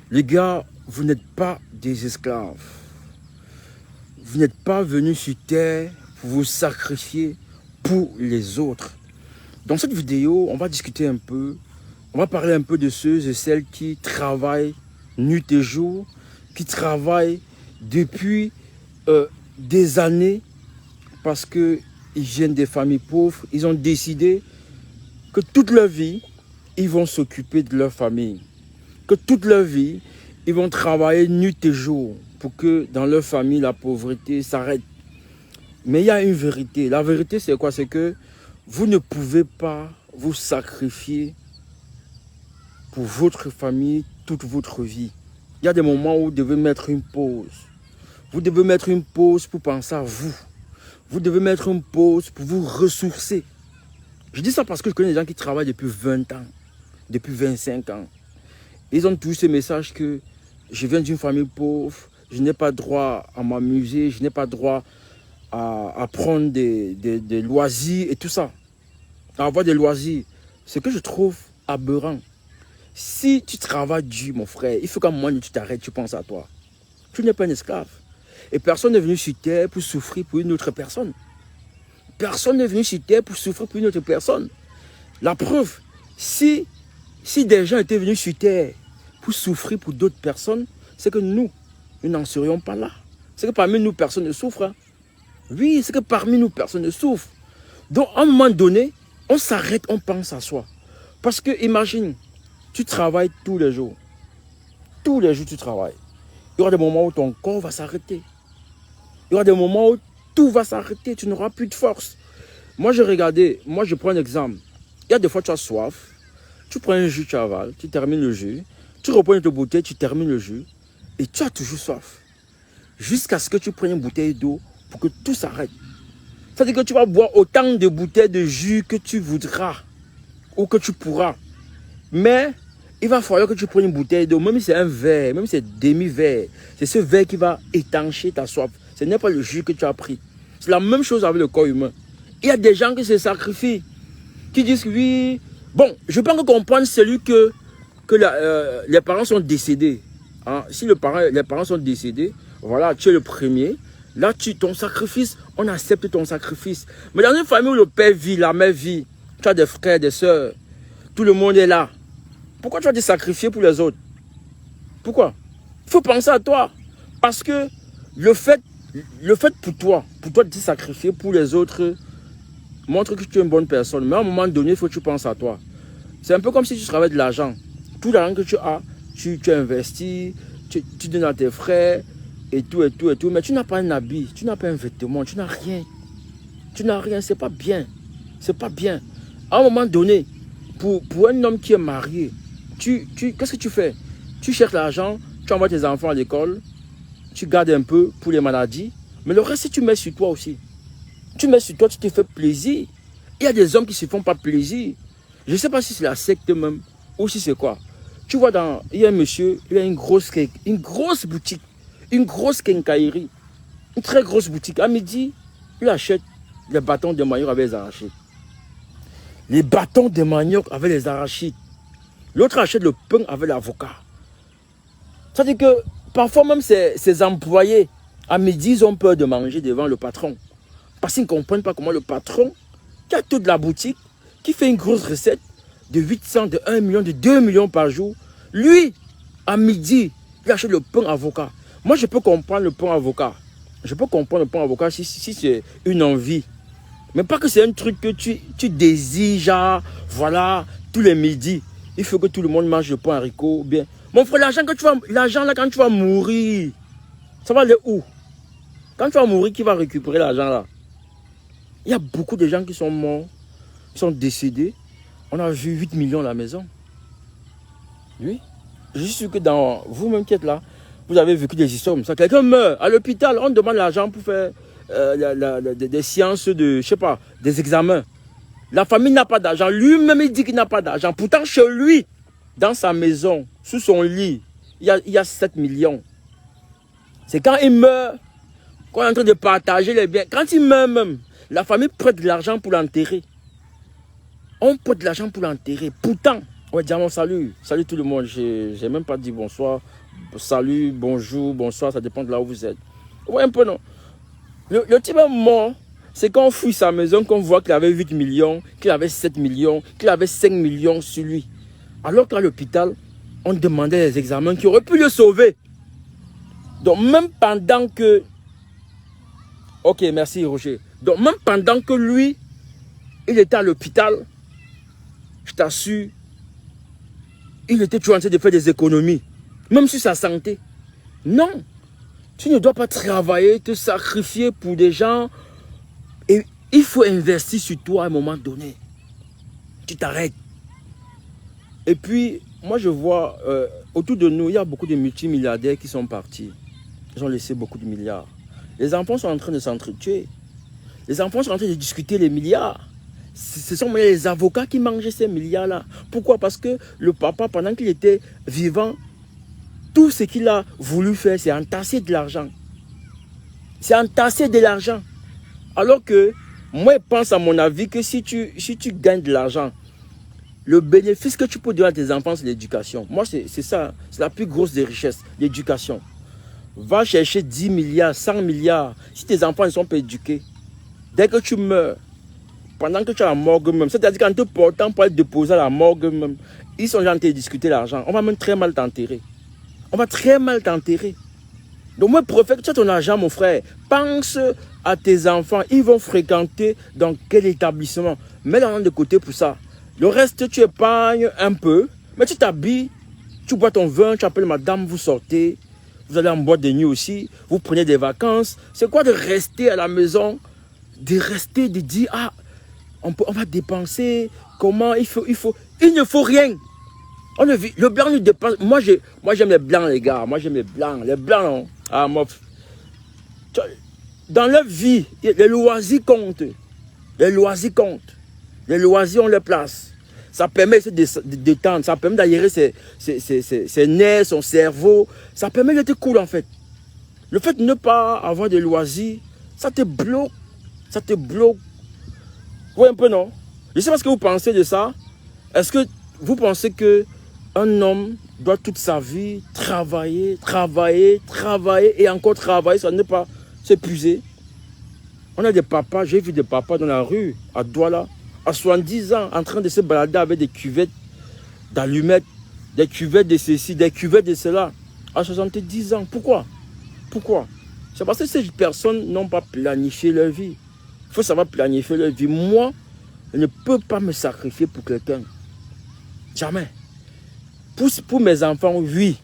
Les gars, vous n'êtes pas des esclaves. Vous n'êtes pas venus sur terre pour vous sacrifier pour les autres. Dans cette vidéo, on va discuter un peu, on va parler un peu de ceux et celles qui travaillent nuit et jour, qui travaillent depuis des années parce qu'ils viennent des familles pauvres. Ils ont décidé que toute leur vie, ils vont s'occuper de leur famille. Que toute leur vie, ils vont travailler nuit et jour pour que dans leur famille, la pauvreté s'arrête. Mais il y a une vérité. La vérité, c'est quoi? C'est que vous ne pouvez pas vous sacrifier pour votre famille toute votre vie. Il y a des moments où vous devez mettre une pause. Vous devez mettre une pause pour penser à vous. Vous devez mettre une pause pour vous ressourcer. Je dis ça parce que je connais des gens qui travaillent depuis 20 ans, depuis 25 ans. Ils ont tous ce message que je viens d'une famille pauvre, je n'ai pas droit à m'amuser, je n'ai pas droit à prendre des loisirs et tout ça. À avoir des loisirs. Ce que je trouve aberrant. Si tu travailles dur, mon frère, il faut qu'à un moment où tu t'arrêtes, tu penses à toi. Tu n'es pas un esclave. Et personne n'est venu sur terre pour souffrir pour une autre personne. Personne n'est venu sur terre pour souffrir pour une autre personne. La preuve, si des gens étaient venus sur terre pour souffrir pour d'autres personnes, c'est que nous n'en serions pas là. C'est que parmi nous, personne ne souffre. Hein. Oui, c'est que parmi nous, personne ne souffre. Donc, à un moment donné, on s'arrête, on pense à soi. Parce que, imagine, tu travailles tous les jours. Tous les jours, tu travailles. Il y aura des moments où ton corps va s'arrêter. Il y aura des moments où tout va s'arrêter. Tu n'auras plus de force. Moi, je prends un exemple. Il y a des fois, tu as soif. Tu prends un jus, tu avales, tu termines le jus. Tu reprends une bouteille, tu termines le jus. Et tu as toujours soif. Jusqu'à ce que tu prennes une bouteille d'eau pour que tout s'arrête. C'est-à-dire que tu vas boire autant de bouteilles de jus que tu voudras. Ou que tu pourras. Mais il va falloir que tu prennes une bouteille d'eau, même si c'est un verre, même si c'est demi-verre. C'est ce verre qui va étancher ta soif. Ce n'est pas le jus que tu as pris. C'est la même chose avec le corps humain. Il y a des gens qui se sacrifient. Qui disent oui. Bon, je peux encore comprendre celui que les parents sont décédés. Hein? Si les parents sont décédés, voilà, tu es le premier. Là, ton sacrifice, on accepte ton sacrifice. Mais dans une famille où le père vit, la mère vit, tu as des frères, des sœurs, tout le monde est là. Pourquoi tu vas te sacrifier pour les autres? Pourquoi? Il faut penser à toi. Parce que le fait pour toi de te sacrifier pour les autres, montre que tu es une bonne personne. Mais à un moment donné, il faut que tu penses à toi. C'est un peu comme si tu travailles de l'argent. Tout l'argent que tu as, tu investis, tu donnes à tes frères, et tout. Mais tu n'as pas un habit, tu n'as pas un vêtement, tu n'as rien. Tu n'as rien, c'est pas bien. C'est pas bien. À un moment donné, pour un homme qui est marié, qu'est-ce que tu fais? Tu cherches l'argent, tu envoies tes enfants à l'école, tu gardes un peu pour les maladies, mais le reste, tu mets sur toi aussi. Tu mets sur toi, tu te fais plaisir. Il y a des hommes qui ne se font pas plaisir. Je ne sais pas si c'est la secte même, ou si c'est quoi. Tu vois, il y a un monsieur, il a une grosse boutique, une grosse quincaillerie, une très grosse boutique. À midi, il achète les bâtons de manioc avec les arachides. Les bâtons de manioc avec les arachides. L'autre achète le pain avec l'avocat. C'est-à-dire que parfois même ses employés, à midi, ils ont peur de manger devant le patron. Parce qu'ils ne comprennent pas comment le patron, qui a toute la boutique, qui fait une grosse recette de 800, de 1 million, de 2 millions par jour, lui, à midi, il achète le pain avocat. Moi, je peux comprendre le pain avocat. Je peux comprendre le pain avocat si c'est une envie. Mais pas que c'est un truc que tu désires, genre, voilà, tous les midis. Il faut que tout le monde mange le pain haricot. Bien. Mon frère, l'argent là, quand tu vas mourir, ça va aller où? Quand tu vas mourir, qui va récupérer l'argent là? Il y a beaucoup de gens qui sont morts, qui sont décédés. On a vu 8 millions à la maison. Oui. Je suis sûr que dans vous-même qui êtes là, vous avez vécu des histoires comme ça. Quelqu'un meurt à l'hôpital, on demande l'argent pour faire des séances de, je sais pas, des examens. La famille n'a pas d'argent. Lui-même, il dit qu'il n'a pas d'argent. Pourtant, chez lui, dans sa maison, sous son lit, il y a 7 millions. C'est quand il meurt qu'on est en train de partager les biens. Quand il meurt même, la famille prête de l'argent pour l'enterrer. On prête de l'argent pour l'enterrer. Pourtant, Ouais, Diamant, salut. Salut tout le monde. J'ai même pas dit bonsoir. Salut, bonjour, bonsoir, ça dépend de là où vous êtes. Ouais, un peu non. Le type est mort. C'est quand on fouille sa maison qu'on voit qu'il avait 8 millions, qu'il avait 7 millions, qu'il avait 5 millions sur lui. Alors qu'à l'hôpital, on demandait des examens qui auraient pu le sauver. Donc même pendant que... Ok, merci Roger. Donc même pendant que lui, il était à l'hôpital, je t'assure, il était toujours en train de faire des économies. Même sur sa santé. Non. Tu ne dois pas travailler, te sacrifier pour des gens. Et il faut investir sur toi à un moment donné. Tu t'arrêtes. Et puis, moi je vois, autour de nous, il y a beaucoup de multimilliardaires qui sont partis. Ils ont laissé beaucoup de milliards. Les enfants sont en train de s'entretuer. Les enfants sont en train de discuter les milliards. Ce sont les avocats qui mangeaient ces milliards-là. Pourquoi? Parce que le papa, pendant qu'il était vivant, tout ce qu'il a voulu faire, c'est entasser de l'argent. C'est entasser de l'argent. Alors que, moi, je pense à mon avis que si tu gagnes de l'argent, le bénéfice que tu peux donner à tes enfants, c'est l'éducation. Moi, c'est ça. C'est la plus grosse des richesses, l'éducation. Va chercher 10 milliards, 100 milliards. Si tes enfants ne sont pas éduqués, dès que tu meurs, pendant que tu es à la morgue même, c'est-à-dire qu'en te portant pour être déposé à la morgue même, ils sont déjà en train de discuter l'argent. On va même très mal t'enterrer. On va très mal t'enterrer. Donc moi, prophète, tu as ton argent, mon frère. Pense à tes enfants. Ils vont fréquenter dans quel établissement. Mets l'argent de côté pour ça. Le reste, tu épargnes un peu. Mais tu t'habilles. Tu bois ton vin, tu appelles madame, vous sortez. Vous allez en boîte de nuit aussi. Vous prenez des vacances. C'est quoi de rester à la maison? De rester, de dire, ah, on va dépenser. Comment il ne faut rien. Le blanc nous dépense. Moi j'aime les blancs, les gars. Moi j'aime les blancs. Les blancs, non. Ah, moi. Dans leur vie, les loisirs comptent. Les loisirs comptent. Les loisirs, on les place. Ça permet de détendre. Ça permet d'aérer ses nerfs, son cerveau. Ça permet d'être cool, en fait. Le fait de ne pas avoir de loisirs, ça te bloque. Ça te bloque. Oui, un peu, non? Je ne sais pas ce que vous pensez de ça. Est-ce que vous pensez que un homme doit toute sa vie travailler, travailler, travailler et encore travailler, ça ne pas s'épuiser? On a des papas, j'ai vu des papas dans la rue, à Douala, à 70 ans, en train de se balader avec des cuvettes d'allumettes, des cuvettes de ceci, des cuvettes de cela, à 70 ans. Pourquoi? Pourquoi? C'est parce que ces personnes n'ont pas planifié leur vie. Il faut savoir planifier leur vie. Moi, je ne peux pas me sacrifier pour quelqu'un. Jamais. Pour mes enfants, oui.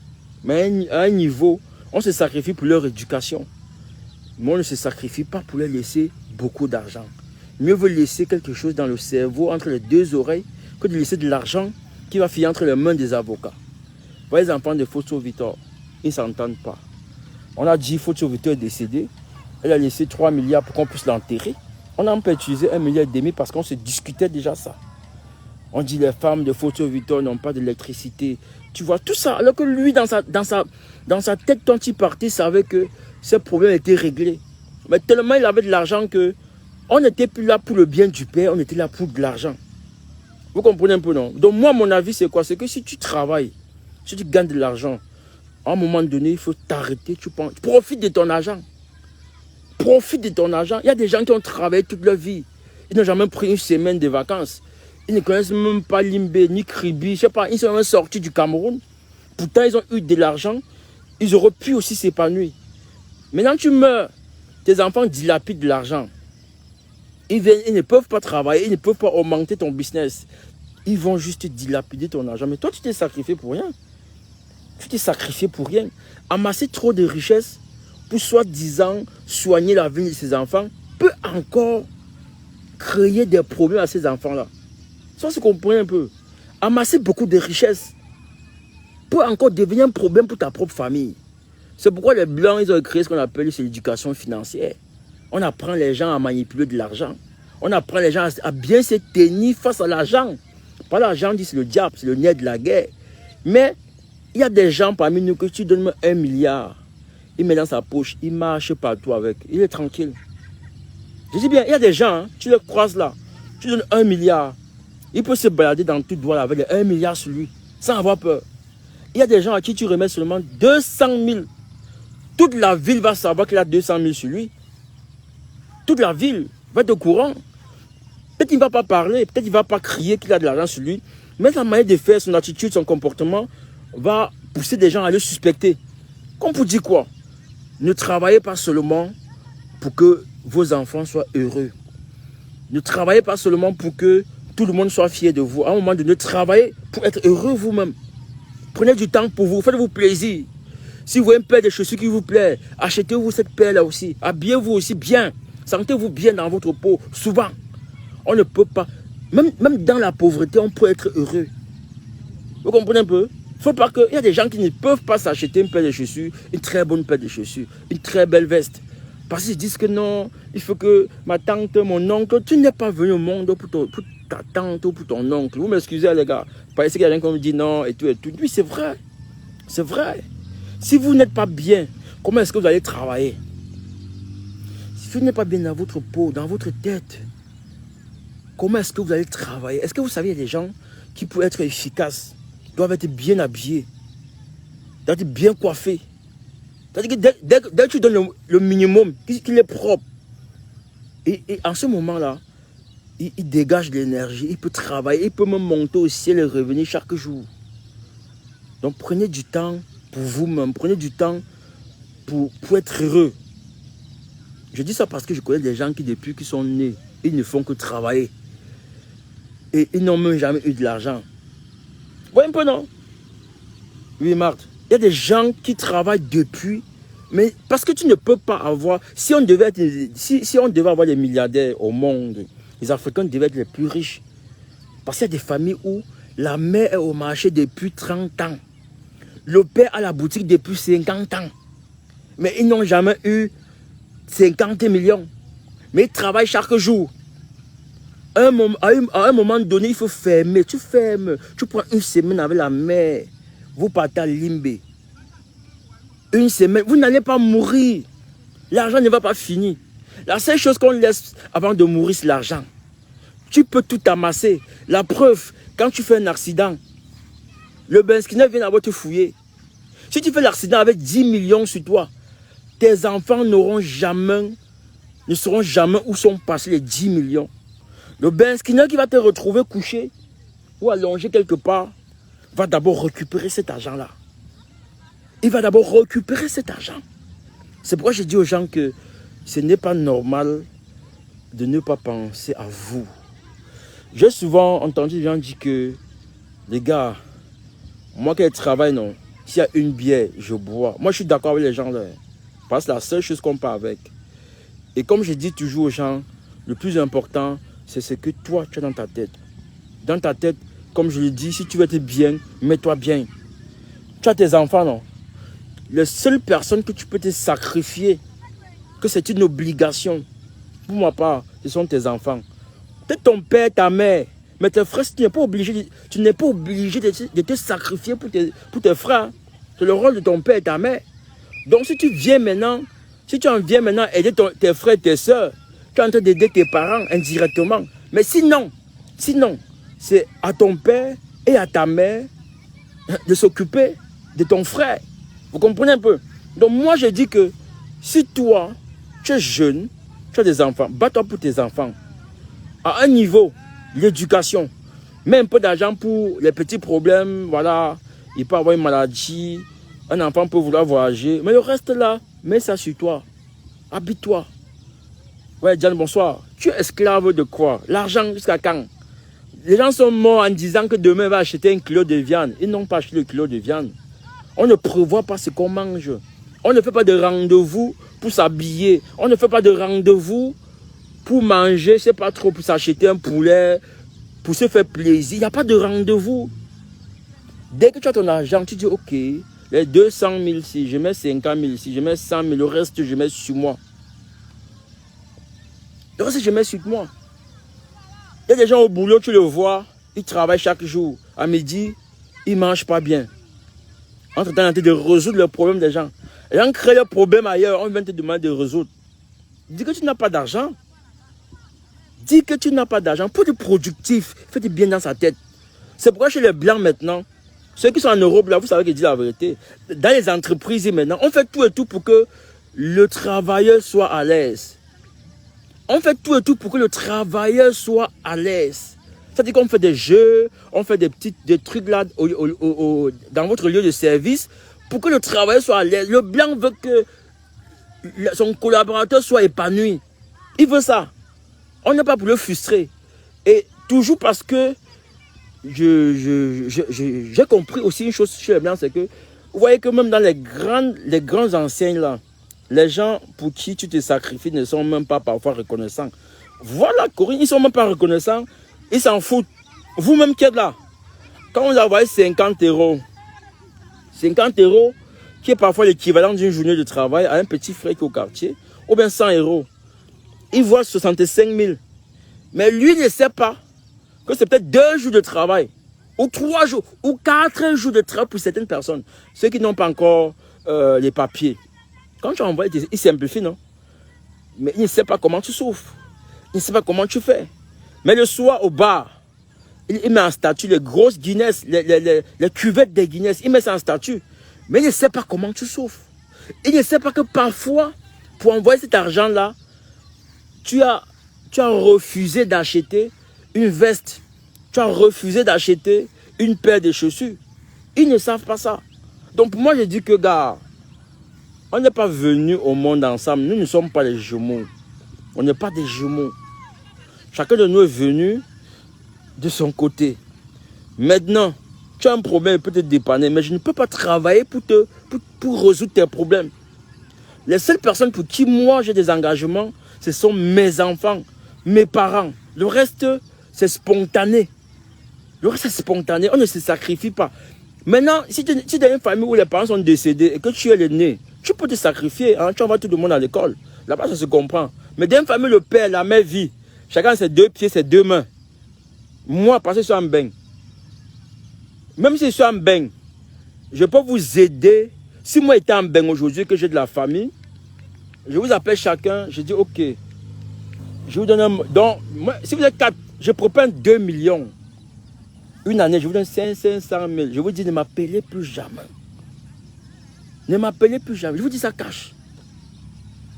Mais à un niveau, on se sacrifie pour leur éducation. Mais on ne se sacrifie pas pour leur laisser beaucoup d'argent. Mieux vaut laisser quelque chose dans le cerveau, entre les deux oreilles, que de laisser de l'argent qui va filer entre les mains des avocats. Voyez les enfants de Fosso Victor, ils ne s'entendent pas. On a dit Fosso Victor est décédé. Elle a laissé 3 milliards pour qu'on puisse l'enterrer. On a pas utilisé 1,5 milliard parce qu'on se discutait déjà ça. On dit les femmes de Fosso Victor n'ont pas d'électricité. Tu vois, tout ça. Alors que lui, dans sa tête, quand il partait, il savait que ce problème était réglé. Mais tellement il avait de l'argent que on n'était plus là pour le bien du père, on était là pour de l'argent. Vous comprenez un peu, non? Donc moi, mon avis, c'est quoi? C'est que si tu travailles, si tu gagnes de l'argent, à un moment donné, il faut t'arrêter. Tu profites de ton argent. Profite de ton argent. Il y a des gens qui ont travaillé toute leur vie. Ils n'ont jamais pris une semaine de vacances. Ils ne connaissent même pas Limbe, ni Kribi. Je sais pas, ils sont même sortis du Cameroun. Pourtant, ils ont eu de l'argent. Ils auraient pu aussi s'épanouir. Maintenant, tu meurs. Tes enfants dilapident de l'argent. Ils ne peuvent pas travailler. Ils ne peuvent pas augmenter ton business. Ils vont juste dilapider ton argent. Mais toi, tu t'es sacrifié pour rien. Tu t'es sacrifié pour rien. Amasser trop de richesses pour soi-disant soigner la vie de ses enfants peut encore créer des problèmes à ces enfants-là. Ça se comprend un peu. Amasser beaucoup de richesses peut encore devenir un problème pour ta propre famille. C'est pourquoi les Blancs, ils ont créé ce qu'on appelle l'éducation financière. On apprend les gens à manipuler de l'argent. On apprend les gens à bien se tenir face à l'argent. Pas l'argent, dit c'est le diable, c'est le nerf de la guerre. Mais il y a des gens parmi nous que tu donnes 1 milliard. Il met dans sa poche, il marche partout avec. Il est tranquille. Je dis bien, il y a des gens, hein, tu les croises là. Tu donnes 1 milliard. Il peut se balader dans tout droit avec 1 milliard sur lui, sans avoir peur. Il y a des gens à qui tu remets seulement 200 000. Toute la ville va savoir qu'il a 200 000 sur lui. Toute la ville va être au courant. Peut-être qu'il ne va pas parler, peut-être qu'il ne va pas crier qu'il a de l'argent sur lui, mais sa manière de faire, son attitude, son comportement va pousser des gens à le suspecter. Comme pour dire quoi? Ne travaillez pas seulement pour que vos enfants soient heureux. Ne travaillez pas seulement pour que tout le monde soit fier de vous. À un moment donné, travaillez pour être heureux vous-même. Prenez du temps pour vous, faites-vous plaisir. Si vous voyez une paire de chaussures qui vous plaît, achetez-vous cette paire-là aussi. Habillez-vous aussi bien. Sentez-vous bien dans votre peau. Souvent, on ne peut pas, même dans la pauvreté, on peut être heureux. Vous comprenez un peu? Il ne faut pas que, il y a des gens qui ne peuvent pas s'acheter une paire de chaussures, une très bonne paire de chaussures, une très belle veste. Parce qu'ils disent que non, il faut que ma tante, mon oncle, tu n'es pas venu au monde pour ta tante ou pour ton oncle. Vous m'excusez les gars, parce qu'il y a quelqu'un qui me dit non et tout et tout. Oui, c'est vrai. C'est vrai. Si vous n'êtes pas bien, comment est-ce que vous allez travailler? Si vous n'êtes pas bien dans votre peau, dans votre tête, comment est-ce que vous allez travailler? Est-ce que vous savez, il y a des gens qui, pour être efficaces, doivent être bien habillés, doivent être bien coiffés. C'est-à-dire que dès que tu donnes le minimum, qu'il est propre, et en ce moment-là, il dégage l'énergie, il peut travailler, il peut même monter au ciel et revenir chaque jour. Donc prenez du temps pour vous-même, prenez du temps pour être heureux. Je dis ça parce que je connais des gens qui, depuis qu'ils sont nés, ils ne font que travailler. Et ils n'ont même jamais eu de l'argent. Vous voyez un peu, non? Oui, Marthe. Il y a des gens qui travaillent depuis, mais parce que tu ne peux pas avoir... Si on devait avoir des milliardaires au monde, les Africains devaient être les plus riches. Parce qu'il y a des familles où la mère est au marché depuis 30 ans. Le père a la boutique depuis 50 ans. Mais ils n'ont jamais eu 50 millions. Mais ils travaillent chaque jour. À un moment donné, il faut fermer. Tu fermes. Tu prends une semaine avec la mère. Vous partez à Limbe. Une semaine. Vous n'allez pas mourir. L'argent ne va pas finir. La seule chose qu'on laisse avant de mourir, c'est l'argent. Tu peux tout amasser. La preuve, quand tu fais un accident, le benskiner vient d'abord te fouiller. Si tu fais l'accident avec 10 millions sur toi, tes enfants ne sauront jamais où sont passés les 10 millions. Le benskiner qui va te retrouver couché ou allongé quelque part, va d'abord récupérer cet argent-là. Il va d'abord récupérer cet argent. C'est pourquoi je dis aux gens que ce n'est pas normal de ne pas penser à vous. J'ai souvent entendu des gens dire que, les gars, moi qui travaille, non, s'il y a une bière, je bois. Moi, je suis d'accord avec les gens là. Parce que c'est la seule chose qu'on part avec. Et comme je dis toujours aux gens, le plus important, c'est ce que toi, tu as dans ta tête. Dans ta tête, comme je le dis, si tu veux être bien, mets-toi bien. Tu as tes enfants, non? Les seules personnes que tu peux te sacrifier, que c'est une obligation, pour ma part, ce sont tes enfants. Peut-être ton père, ta mère, mais tes frères, tu n'es pas obligé de te sacrifier pour tes frères. C'est le rôle de ton père et ta mère. Donc si tu viens maintenant, aider tes frères et tes soeurs, tu es en train d'aider tes parents indirectement. Mais sinon, c'est à ton père et à ta mère de s'occuper de ton frère. Vous comprenez un peu? Donc moi je dis que si toi, tu es jeune, tu as des enfants, bats-toi pour tes enfants. À un niveau, l'éducation. Mets un peu d'argent pour les petits problèmes, voilà. Il peut avoir une maladie, un enfant peut vouloir voyager. Mais le reste là, mets ça sur toi. Habite-toi. Ouais, Diane, bonsoir. Tu es esclave de quoi? L'argent jusqu'à quand? Les gens sont morts en disant que demain, il va acheter un kilo de viande. Ils n'ont pas acheté le kilo de viande. On ne prévoit pas ce qu'on mange. On ne fait pas de rendez-vous pour s'habiller. On ne fait pas de rendez-vous pour manger, je ne sais pas trop, pour s'acheter un poulet, pour se faire plaisir. Il n'y a pas de rendez-vous. Dès que tu as ton argent, tu dis, ok, les 200 000 ici, je mets 50 000 ici, je mets 100 000, le reste, je mets sur moi. Le reste, je mets sur moi. Il y a des gens au boulot, tu le vois, ils travaillent chaque jour. À midi, ils ne mangent pas bien. Entre-temps, on est de résoudre le problème des gens. Les gens créent le problème ailleurs, on vient te demander de résoudre. Dis que tu n'as pas d'argent. Dis que tu n'as pas d'argent. Pour être productif, fais-le bien dans sa tête. C'est pourquoi chez les Blancs maintenant, ceux qui sont en Europe, là, vous savez qu'ils disent la vérité. Dans les entreprises maintenant, on fait tout et tout pour que le travailleur soit à l'aise. On fait tout et tout pour que le travailleur soit à l'aise. C'est-à-dire qu'on fait des jeux, on fait des trucs là dans votre lieu de service pour que le travailleur soit à l'aise. Le Blanc veut que son collaborateur soit épanoui. Il veut ça. On n'est pas pour le frustrer. Et toujours parce que j'ai compris aussi une chose chez les Blancs, c'est que vous voyez que même dans les grandes enseignes là, les gens pour qui tu te sacrifies ne sont même pas parfois reconnaissants. Voilà, Corinne, ils ne sont même pas reconnaissants. Ils s'en foutent. Vous-même qui êtes là, quand vous envoyez 50 €, 50 € qui est parfois l'équivalent d'une journée de travail à un petit frère qui est au quartier, ou bien 100 €, il voit 65 000. Mais lui ne sait pas que c'est peut-être 2 jours de travail, ou 3 jours, ou 4 jours de travail pour certaines personnes. Ceux qui n'ont pas encore les papiers. Quand tu envoies, il simplifie, non? Mais il ne sait pas comment tu souffres. Il ne sait pas comment tu fais. Mais le soir, au bar, il met en statut les grosses Guinness, les cuvettes des Guinness. Il met ça en statut. Mais il ne sait pas comment tu souffres. Il ne sait pas que parfois, pour envoyer cet argent-là, tu as refusé d'acheter une veste. Tu as refusé d'acheter une paire de chaussures. Ils ne savent pas ça. Donc pour moi, je dis que, gars, on n'est pas venus au monde ensemble. Nous ne sommes pas les jumeaux. On n'est pas des jumeaux. Chacun de nous est venu de son côté. Maintenant, tu as un problème, il peut te dépanner, mais je ne peux pas travailler pour résoudre tes problèmes. Les seules personnes pour qui moi j'ai des engagements, ce sont mes enfants, mes parents. Le reste, c'est spontané. Le reste, c'est spontané. On ne se sacrifie pas. Maintenant, si tu es dans une famille où les parents sont décédés et que tu es l'aîné, tu peux te sacrifier. Hein, tu envoies tout le monde à l'école. Là-bas, ça se comprend. Mais dans une famille, le père, la mère vit. Chacun ses 2 pieds, ses 2 mains. Moi, parce que je suis en bain. Même si je suis en bain, je peux vous aider. Si moi j'étais en bain aujourd'hui, que j'ai de la famille, je vous appelle chacun, je dis ok. Je vous donne un... Donc, moi, si vous êtes 4, je propose 2 millions. Une année, je vous donne 500 000. Je vous dis, ne m'appelez plus jamais. Ne m'appelez plus jamais. Je vous dis ça cash.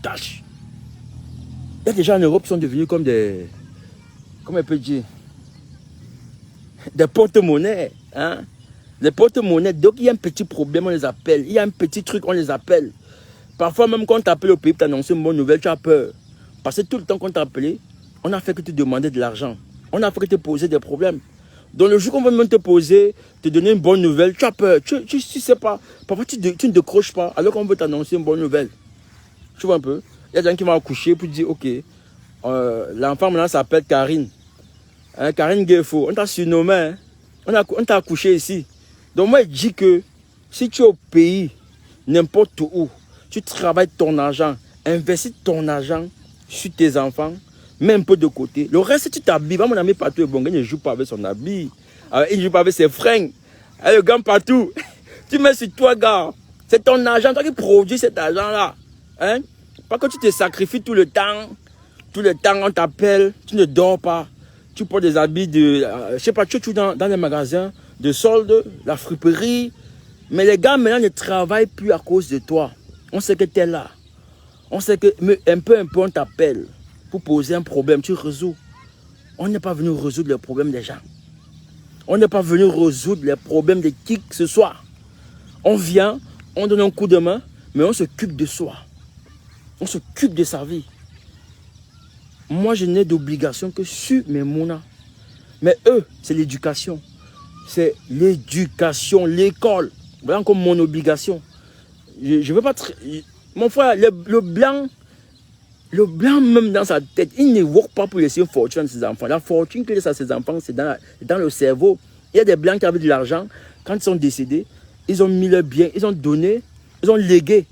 Cash. Il y a des gens en Europe qui sont devenus comme des... Comment on peut dire? Des porte-monnaies. Hein? Des porte-monnaies. Donc il y a un petit problème, on les appelle. Il y a un petit truc, on les appelle. Parfois même quand on t'appelle au pays pour t'annoncer une bonne nouvelle, tu as peur. Parce que tout le temps qu'on t'a appelé, on a fait que te demander de l'argent. On a fait que te poser des problèmes. Donc le jour qu'on va même te poser, te donner une bonne nouvelle, tu as peur. Tu sais pas. Parfois tu ne décroches pas alors qu'on veut t'annoncer une bonne nouvelle. Tu vois un peu? Il y a des gens qui vont accoucher pour dire, ok, l'enfant maintenant s'appelle Karine. Hein, Karine Gueffo, on t'a surnommé, hein? On t'a accouché ici. Donc moi je dis que si tu es au pays, n'importe où, tu travailles ton argent, investis ton argent sur tes enfants, mets un peu de côté. Le reste, tu t'habilles. Mon ami Patou est bon, il ne joue pas avec son habit. Il ne joue pas avec ses fringues. Le gars Patou, tu mets sur toi, gars. C'est ton argent, toi qui produis cet argent-là. Hein? Pas que tu te sacrifies tout le temps. Tout le temps, on t'appelle, tu ne dors pas. Tu portes des habits de... je sais pas, tu es dans les magasins de soldes, la friperie. Mais les gars, maintenant, ne travaillent plus à cause de toi. On sait que tu es là. On sait que un peu, on t'appelle pour poser un problème. Tu résous. On n'est pas venu résoudre les problèmes des gens. On n'est pas venu résoudre les problèmes de qui que ce soit. On vient, on donne un coup de main, mais on s'occupe de soi. On s'occupe de sa vie. Moi, je n'ai d'obligation que sur mes mounas. Mais eux, c'est l'éducation. C'est l'éducation, l'école. Voilà comme mon obligation. Je ne veux pas... Mon frère, le blanc même dans sa tête, il ne work pas pour laisser une fortune à ses enfants. La fortune qu'il laisse à ses enfants, c'est dans le cerveau. Il y a des blancs qui avaient de l'argent. Quand ils sont décédés, ils ont mis leur bien, ils ont donné, ils ont légué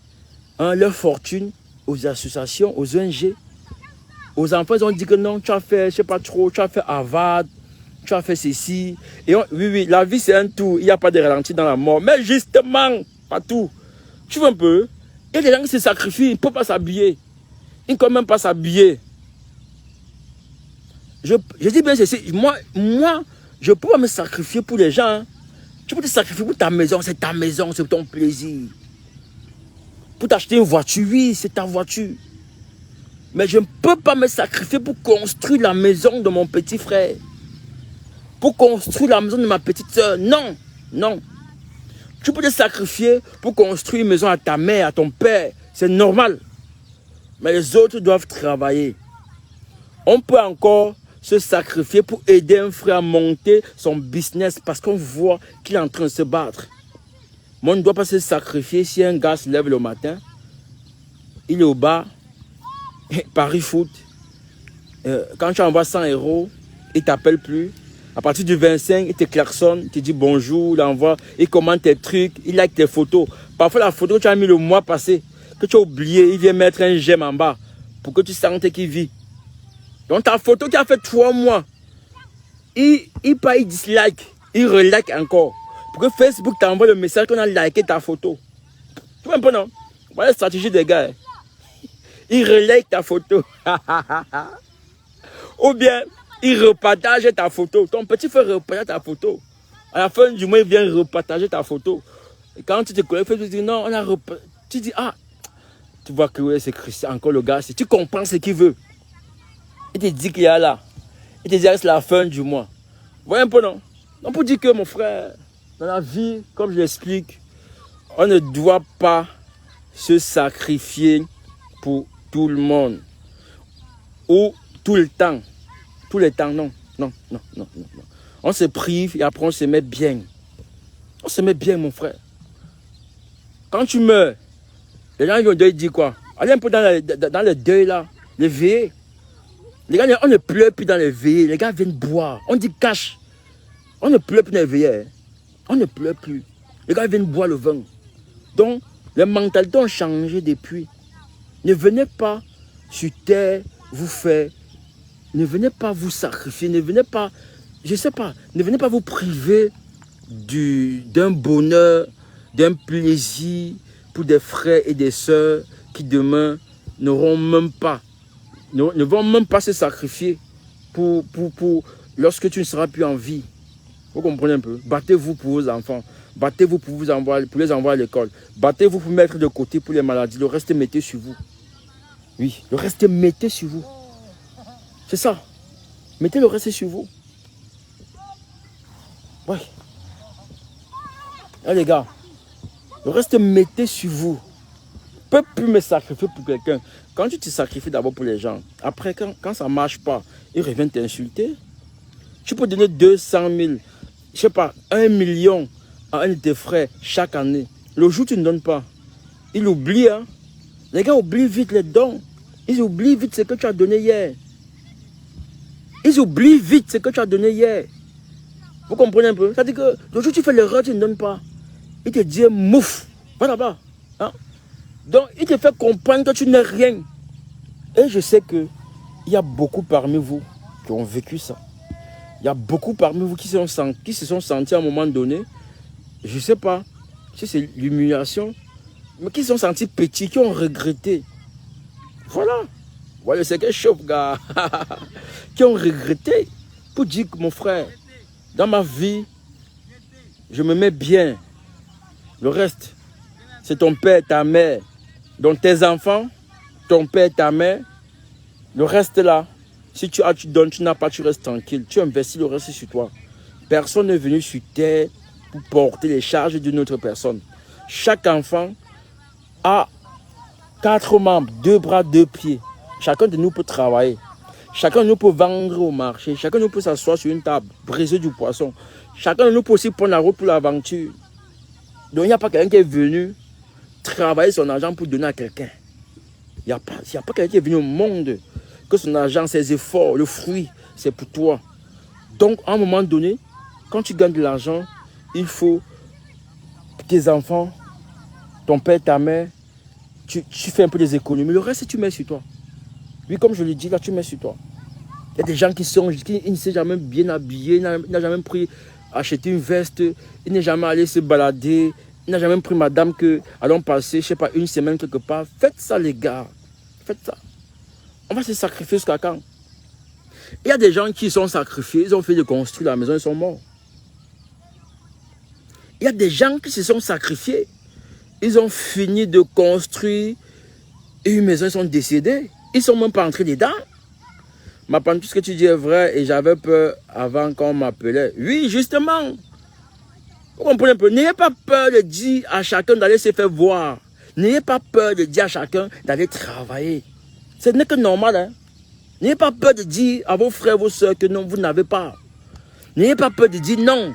leur fortune aux associations, aux ONG. Aux enfants, ils ont dit que non, tu as fait, je sais pas trop, tu as fait Harvard, tu as fait ceci. Et oui, la vie c'est un tout, il n'y a pas de ralenti dans la mort. Mais justement, pas tout. Tu vois un peu? Il y a des gens qui se sacrifient, ils ne peuvent pas s'habiller. Ils ne peuvent même pas s'habiller. Je dis bien ceci, moi, je peux pas me sacrifier pour les gens. Hein. Tu peux te sacrifier pour ta maison, c'est ta maison, c'est ton plaisir. Pour t'acheter une voiture, oui, c'est ta voiture. Mais je ne peux pas me sacrifier pour construire la maison de mon petit frère. Pour construire la maison de ma petite soeur. Non, non. Tu peux te sacrifier pour construire une maison à ta mère, à ton père. C'est normal. Mais les autres doivent travailler. On peut encore se sacrifier pour aider un frère à monter son business parce qu'on voit qu'il est en train de se battre. Mais on ne doit pas se sacrifier si un gars se lève le matin, il est au bar, Paris Foot, quand tu envoies 100 €, il ne t'appelle plus. À partir du 25, il te klaxonne, il te dit bonjour, il envoie, il commente tes trucs, il like tes photos. Parfois la photo que tu as mis le mois passé, que tu as oublié, il vient mettre un j'aime en bas pour que tu sentes qu'il vit. Donc ta photo qui a fait 3 mois, il dislike, il relike encore. Pour que Facebook t'envoie le message qu'on a liké ta photo. Tu vois un peu non? Voilà la stratégie des gars. Il relike ta photo. Ou bien, il repartage ta photo. Ton petit frère repartage ta photo. À la fin du mois, il vient repartager ta photo. Et quand tu te connais, tu dis non, on a repartagé. Tu dis ah, tu vois que ouais, c'est Christian, encore le gars. Tu comprends ce qu'il veut. Il te dit qu'il y a là. Il te dit c'est la fin du mois. Vous voyez un peu non? Donc pour dire que mon frère, dans la vie, comme je l'explique, on ne doit pas se sacrifier pour tout le monde. Ou tout le temps. Tout le temps, non. Non, non, non, non, non. On se prive et après on se met bien. On se met bien, mon frère. Quand tu meurs, les gens vont dire quoi? Allez un peu dans le deuil là, les veillées. Les gars, on ne pleure plus dans les veillées. Les gars viennent boire. On dit cash. On ne pleure plus dans les veillées. On ne pleure plus. Les gars viennent boire le vin. Donc, les mentalités ont changé depuis. Ne venez pas sur terre vous faire. Ne venez pas vous sacrifier. Ne venez pas, je ne sais pas, ne venez pas vous priver d'un bonheur, d'un plaisir pour des frères et des sœurs qui demain n'auront même pas, ne vont même pas se sacrifier pour lorsque tu ne seras plus en vie. Vous comprenez un peu? Battez-vous pour vos enfants. Battez-vous pour les envoyer à l'école. Battez-vous pour mettre de côté pour les maladies. Le reste, mettez sur vous. Oui, le reste, mettez sur vous. C'est ça. Mettez le reste sur vous. Oui. Là, les gars, le reste, mettez sur vous. Je ne peux plus me sacrifier pour quelqu'un. Quand tu te sacrifies d'abord pour les gens, après, quand ça ne marche pas, ils reviennent t'insulter. Tu peux donner 200 000, je ne sais pas, 1 million à un de tes frères chaque année. Le jour où tu ne donnes pas, ils oublient. Hein? Les gars oublient vite les dons. Ils oublient vite ce que tu as donné hier. Ils oublient vite ce que tu as donné hier. Vous comprenez un peu? C'est-à-dire que le jour où tu fais l'erreur, tu ne donnes pas. Il te dit mouf, va là-bas. Hein? Donc, il te fait comprendre que tu n'es rien. Et je sais qu'il y a beaucoup parmi vous qui ont vécu ça. Il y a beaucoup parmi vous qui se sont sentis à un moment donné, je ne sais pas si c'est l'humiliation, mais qui se sont sentis petits, qui ont regretté. Voilà. Voilà, c'est quelque chose, gars. Qui ont regretté pour dire que mon frère, dans ma vie, je me mets bien. Le reste, c'est ton père, ta mère. Donc tes enfants, ton père, ta mère. Le reste là, si tu as, tu donnes, tu n'as pas, tu restes tranquille. Tu investis le reste sur toi. Personne n'est venu sur terre pour porter les charges d'une autre personne. Chaque enfant a 4 membres, 2 bras, 2 pieds. Chacun de nous peut travailler. Chacun de nous peut vendre au marché. Chacun de nous peut s'asseoir sur une table, briser du poisson. Chacun de nous peut aussi prendre la route pour l'aventure. Donc il n'y a pas quelqu'un qui est venu travailler son argent pour donner à quelqu'un. Il n'y a pas quelqu'un qui est venu au monde que son argent, ses efforts, le fruit, c'est pour toi. Donc à un moment donné, quand tu gagnes de l'argent, il faut que tes enfants, ton père, ta mère, tu fais un peu des économies. Le reste, tu mets sur toi. Oui, comme je l'ai dit, là, tu mets sur toi. Il y a des gens qui ne s'est jamais bien habillé, il n'a jamais pris, acheter une veste, il n'est jamais allé se balader, il n'a jamais pris madame que allons passer, je ne sais pas, une semaine quelque part. Faites ça, les gars. Faites ça. On va se sacrifier jusqu'à quand? Il y a des gens qui sont sacrifiés, ils ont fait de construire la maison, ils sont morts. Il y a des gens qui se sont sacrifiés, ils ont fini de construire une maison, ils sont décédés. Ils ne sont même pas entrés dedans. Ma femme, tout ce que tu dis est vrai et j'avais peur avant qu'on m'appelait. Oui, justement. Vous comprenez un peu? N'ayez pas peur de dire à chacun d'aller se faire voir. N'ayez pas peur de dire à chacun d'aller travailler. Ce n'est que normal. Hein? N'ayez pas peur de dire à vos frères, vos soeurs que non, vous n'avez pas. N'ayez pas peur de dire non.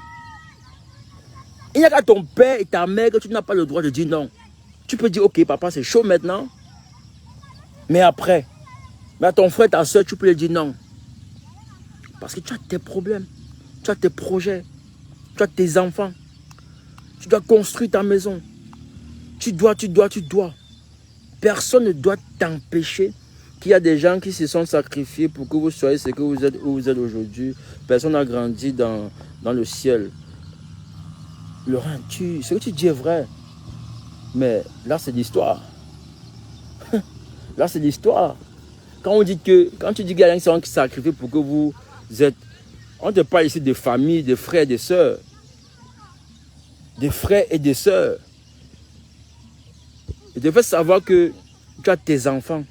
Il n'y a qu'à ton père et ta mère que tu n'as pas le droit de dire non. Tu peux dire, ok, papa, c'est chaud maintenant. Mais après, mais à ton frère, ta soeur, tu peux lui dire non. Parce que tu as tes problèmes. Tu as tes projets. Tu as tes enfants. Tu dois construire ta maison. Tu dois. Personne ne doit t'empêcher qu'il y a des gens qui se sont sacrifiés pour que vous soyez ce que vous êtes, où vous êtes aujourd'hui. Personne n'a grandi dans le ciel. Laurent, ce que tu dis est vrai. Mais là, c'est l'histoire. Là, c'est l'histoire. Quand tu dis qu'il y a des gens qui se sacrifient pour que vous êtes... On ne te parle ici de famille, de frères et de sœurs. De frères et de sœurs. Et tu fais savoir que tu as tes enfants.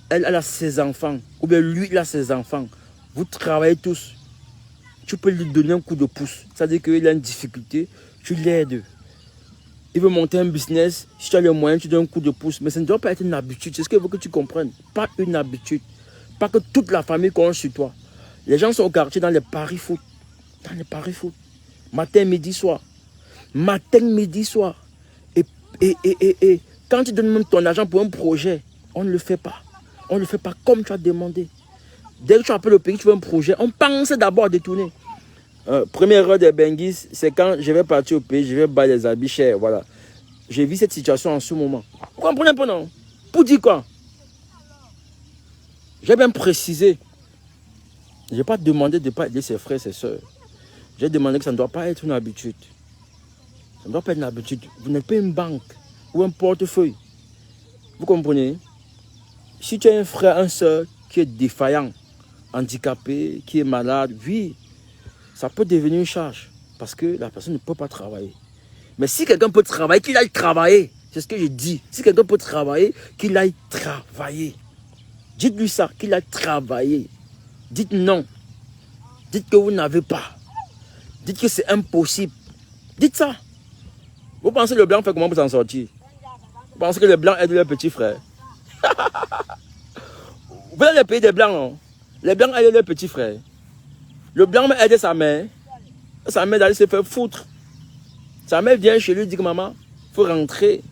Elle a ses enfants. Ou bien lui, il a ses enfants. Vous travaillez tous. Tu peux lui donner un coup de pouce. C'est-à-dire qu'il a une difficulté, tu l'aides. Il veut monter un business. Si tu as les moyens, tu donnes un coup de pouce. Mais ça ne doit pas être une habitude. C'est ce qu'il faut que tu comprennes. Pas une habitude. Pas que toute la famille compte sur toi. Les gens sont au quartier dans les paris foot. Dans les paris foot. Matin, midi, soir. Matin, midi, soir. Et quand tu donnes même ton argent pour un projet, on ne le fait pas. On ne le fait pas comme tu as demandé. Dès que tu appelles le pays, tu veux un projet, on pense d'abord à détourner. Première erreur des Benguis, c'est quand je vais partir au pays, je vais bas les habits chers. Voilà. J'ai vu cette situation en ce moment. Vous comprenez un peu, non? Pour dire quoi? J'ai bien précisé. Je n'ai pas demandé de ne pas aider ses frères et ses soeurs. J'ai demandé que ça ne doit pas être une habitude. Ça ne doit pas être une habitude. Vous n'êtes pas une banque ou un portefeuille. Vous comprenez? Si tu as un frère, une soeur qui est défaillant, handicapé, qui est malade, oui, ça peut devenir une charge. Parce que la personne ne peut pas travailler. Mais si quelqu'un peut travailler, qu'il aille travailler. C'est ce que je dis. Si quelqu'un peut travailler, qu'il aille travailler. Dites-lui ça, qu'il aille travailler. Dites non. Dites que vous n'avez pas. Dites que c'est impossible. Dites ça. Vous pensez que le blanc fait comment pour s'en sortir? Vous pensez que les blancs aident leurs petits frères? Vous êtes le pays des blancs, non? Les blancs aident leurs petits frères. Le blanc aide sa mère. Sa mère d'aller se faire foutre. Sa mère vient chez lui et dit que maman, il faut rentrer.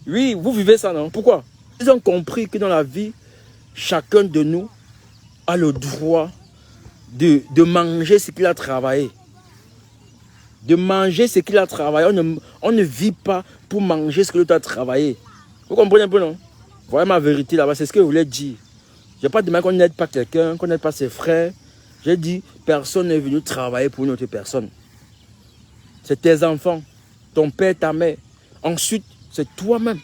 Oui, vous vivez ça, non? Pourquoi? Ils ont compris que dans la vie, chacun de nous a le droit de manger ce qu'il a travaillé. De manger ce qu'il a travaillé. On ne vit pas pour manger ce que l'autre a travaillé. Vous comprenez un peu, non? Voilà ma vérité là-bas, c'est ce que je voulais dire. Je n'ai pas demandé qu'on n'aide pas quelqu'un, qu'on n'aide pas ses frères. J'ai dit, personne n'est venu travailler pour une autre personne. C'est tes enfants, ton père, ta mère. Ensuite, c'est toi-même.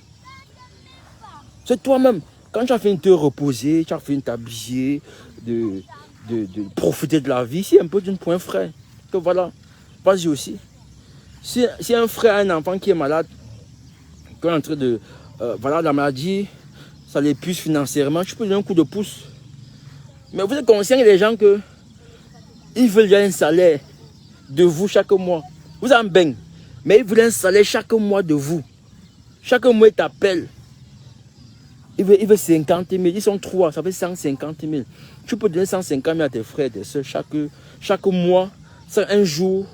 C'est toi-même. Quand tu as fini de te reposer, tu as fini de t'habiller, de profiter de la vie, c'est un peu d'un point frais. Que voilà, vas-y aussi. Si un frère a un enfant qui est malade, qu'on est en train de... voilà, la maladie, ça l'épuise financièrement, tu peux lui donner un coup de pouce. Mais vous êtes conscient des gens que ils veulent un salaire de vous chaque mois. Vous en baignez, mais ils veulent un salaire chaque mois de vous. Chaque mois, ils t'appellent. Ils veulent 50 000. Ils sont 3, ça fait 150 000. Tu peux donner 150 000 à tes frères et tes soeurs chaque mois, sans un jour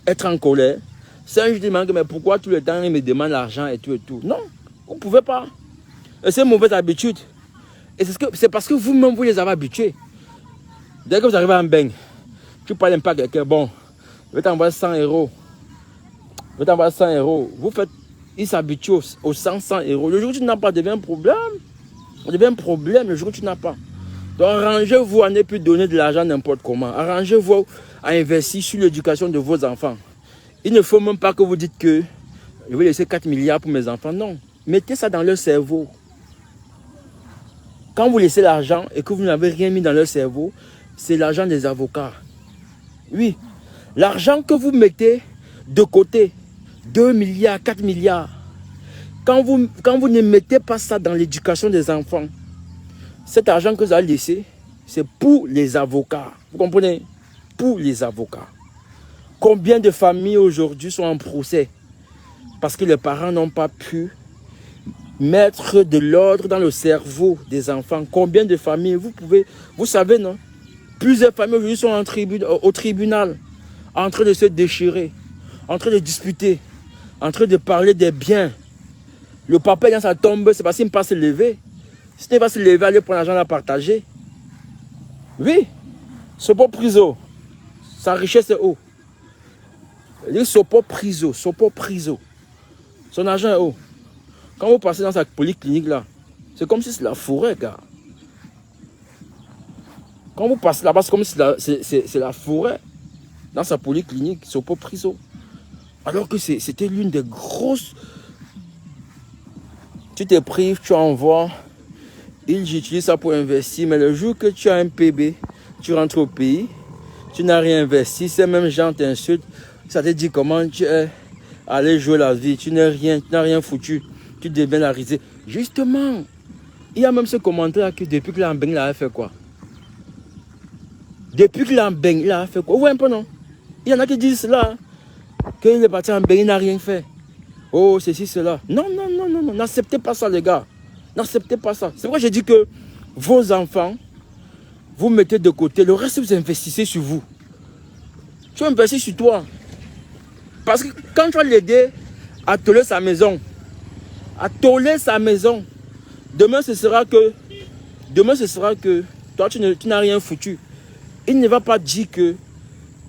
être en colère. C'est un jour qui demande, mais pourquoi tout le temps ils me demandent l'argent et tout et tout. Non, vous ne pouvez pas. C'est une mauvaise habitude. Et c'est parce que vous-même, vous les avez habitués. Dès que vous arrivez en beigne, tu parles un peu à quelqu'un, bon, je vais t'envoyer 100 €. Je vais t'envoyer 100 €. Vous faites, ils s'habituent aux 100 €. Le jour où tu n'as pas, devient un problème. Ça devient un problème le jour où tu n'as pas. Donc arrangez-vous à ne plus donner de l'argent n'importe comment. Arrangez-vous à investir sur l'éducation de vos enfants. Il ne faut même pas que vous dites que je vais laisser 4 milliards pour mes enfants. Non. Mettez ça dans leur cerveau. Quand vous laissez l'argent et que vous n'avez rien mis dans leur cerveau, c'est l'argent des avocats. Oui, l'argent que vous mettez de côté, 2 milliards, 4 milliards, quand vous ne mettez pas ça dans l'éducation des enfants, cet argent que vous avez laissé, c'est pour les avocats. Vous comprenez? Pour les avocats. Combien de familles aujourd'hui sont en procès parce que les parents n'ont pas pu mettre de l'ordre dans le cerveau des enfants? Combien de familles, vous savez, non? Plusieurs familles aujourd'hui sont au tribunal, en train de se déchirer, en train de disputer, en train de parler des biens. Le papa est dans sa tombe, c'est parce qu'il ne peut pas se lever. S'il ne va pas se lever, aller prendre l'argent à partager. Oui, c'est pas prison. Sa richesse est haut. Il sont pas prison, son argent est haut. Quand vous passez dans sa polyclinique là, c'est comme si c'est la forêt, gars. Quand vous passez là-bas, c'est comme si c'est la forêt. Dans sa polyclinique, c'est pas prison. Alors que c'était l'une des grosses. Tu te prives, tu envoies. Ils utilisent ça pour investir, mais le jour que tu as un PB, tu rentres au pays, tu n'as rien investi, ces mêmes gens t'insultent, ça te dit comment tu es allé jouer la vie, tu n'as rien foutu, tu deviens la risée. Justement, il y a même ce commentaire que depuis que Lambeng il a fait quoi? Depuis que Lambeng il a fait quoi? Ouais, un peu non? Il y en a qui disent cela, qu'il est parti en Lambeng, il n'a rien fait. Oh, ceci, cela. Non, non, non, non, non, n'acceptez pas ça les gars. N'acceptez pas ça. C'est pourquoi j'ai dit que vos enfants, vous mettez de côté. Le reste, vous investissez sur vous. Tu investis sur toi. Parce que quand tu vas l'aider à toller sa maison, demain ce sera que toi, tu n'as rien foutu. Il ne va pas dire que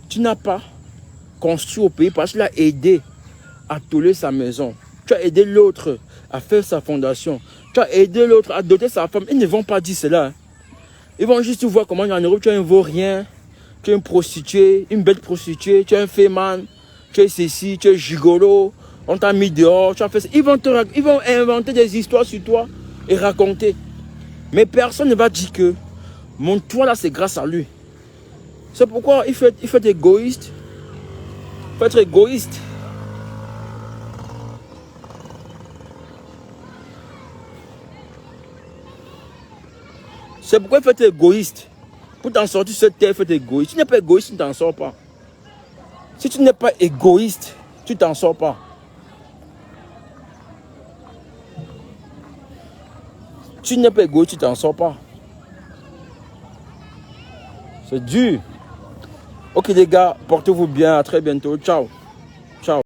tu n'as pas construit au pays parce qu'il a aidé à toller sa maison. Tu as aidé l'autre à faire sa fondation. Tu as aidé l'autre à doter sa femme. Ils ne vont pas dire cela. Ils vont juste voir comment en Europe tu es un vaurien, tu es une prostituée, une bête prostituée, tu es un féman, tu es ceci, tu es gigolo, on t'a mis dehors, tu as fait ça. Ils vont inventer des histoires sur toi et raconter. Mais personne ne va dire que mon toit là c'est grâce à lui. C'est pourquoi il faut être égoïste. Il faut être égoïste. C'est pourquoi il faut être égoïste. Pour t'en sortir de cette terre, il faut être égoïste. Si tu n'es pas égoïste, tu ne t'en sors pas. Si tu n'es pas égoïste, tu ne t'en sors pas. Si tu n'es pas égoïste, tu ne t'en sors pas. C'est dur. Ok les gars, portez-vous bien. À très bientôt. Ciao.